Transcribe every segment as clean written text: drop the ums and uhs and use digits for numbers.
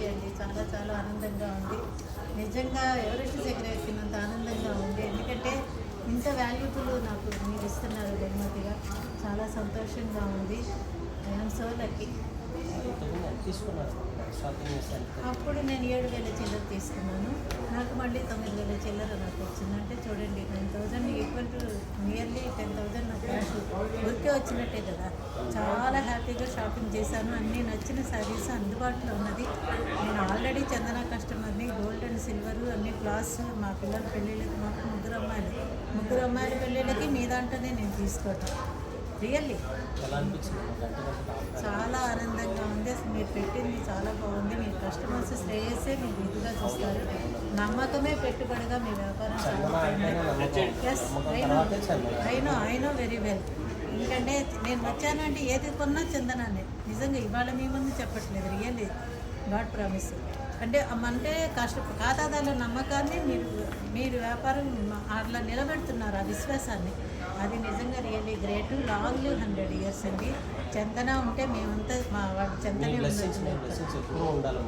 Happy అండి. చాలా చాలా ఆనందంగా ఉంది. నిజంగా ఎవరెస్ట్ దగ్గర ఎక్కినంత ఆనందంగా ఉంది. ఎందుకంటే ఇంత వాల్యుబుల్ నాకు మీరు ఇస్తున్నారు బహుమతిగా. చాలా సంతోషంగా ఉంది. I'm so lucky. అప్పుడు నేను 7,000 చిల్లర తీసుకున్నాను. నాకు మళ్ళీ 9,000 చిల్లర నాకు వచ్చింది. అంటే చూడండి, 9,000 ఈక్వల్ టు నియర్లీ 10,000 నా క్యాష్ ఊరికే వచ్చినట్టే కదా. చాలా హ్యాపీగా షాపింగ్ చేశాను. అన్నీ నచ్చిన శారీస్ అందుబాటులో ఉన్నది. నేను ఆల్రెడీ చందన కస్టమర్ని. గోల్డ్ అండ్ సిల్వర్ అన్ని క్లాస్ మా పిల్లల పెళ్ళిళ్ళకి మాకు ముగ్గురు అమ్మాయిల పెళ్ళిళ్ళకి మీ దాంట్లోనే నేను తీసుకోవటం. రియల్లీ చాలా ఆనందంగా ఉంది. అసలు మీరు పెట్టింది చాలా బాగుంది. మీ కస్టమర్స్ శ్రేయస్సే మీరు ఇదిగా చూస్తారు. నమ్మకమే పెట్టుబడిగా మీ వ్యాపారం ఐ నో వెరీ వెల్. ఎందుకంటే నేను వచ్చానంటే ఏది కొన్నా చందనాన్ని. నిజంగా ఇవాళ మీ ముందు చెప్పట్లేదు. Really God promise. అంటే ఖాతాదారుల నమ్మకాన్ని మీరు వ్యాపారం అట్లా నిలబెడుతున్నారు, ఆ విశ్వాసాన్ని. అది నిజంగా రియల్లీ గ్రేట్. లాంగ్ 100 years అండి. చందన ఉంటే మేమంతా మా వాడు చందనే ఉండొచ్చు.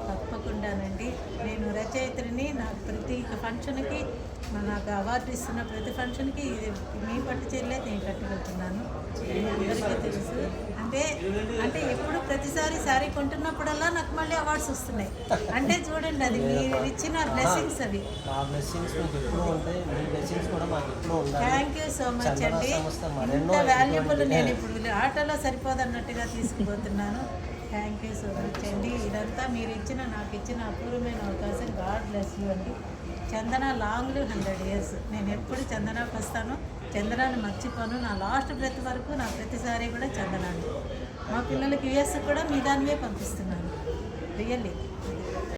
తప్పకుండానండి. నేను రచయిత్రిని. నాకు ప్రతి ఫంక్షన్కి నాకు అవార్డు ఇస్తున్న ప్రతి ఫంక్షన్కి మీ పట్టు చీరలే నేను కట్టుకెళ్తున్నాను. అందరికీ తెలుసు. అంటే ఎప్పుడు ప్రతిసారి శారీ కొంటున్నప్పుడల్లా నాకు మళ్ళీ అవార్డ్స్ వస్తున్నాయి. అంటే చూడండి, అది మీరు ఇచ్చిన బ్లెస్సింగ్స్ అవి. థ్యాంక్ యూ సో మచ్ అండి. ఇంత వాల్యుబుల్ నేను ఇప్పుడు ఆటోలో సరిపోదన్నట్టుగా తీసుకుపోతున్నాను. థ్యాంక్ యూ సో మచ్ అండి. ఇదంతా మీరు నాకు ఇచ్చిన అపూర్వమైన అవకాశం. గాడ్ బ్లెస్ యూ అండి. చందన లాంగ్ 100 years. నేను ఎప్పుడు చందనాకి వస్తాను, చందనాన్ని మర్చిపోను. నా లాస్ట్ బ్రెత్ వరకు నా ప్రతిసారి కూడా చందనాన్ని. మా పిల్లలకి యుఎస్ కూడా మీ దానివే పంపిస్తున్నాను. రియల్లీ.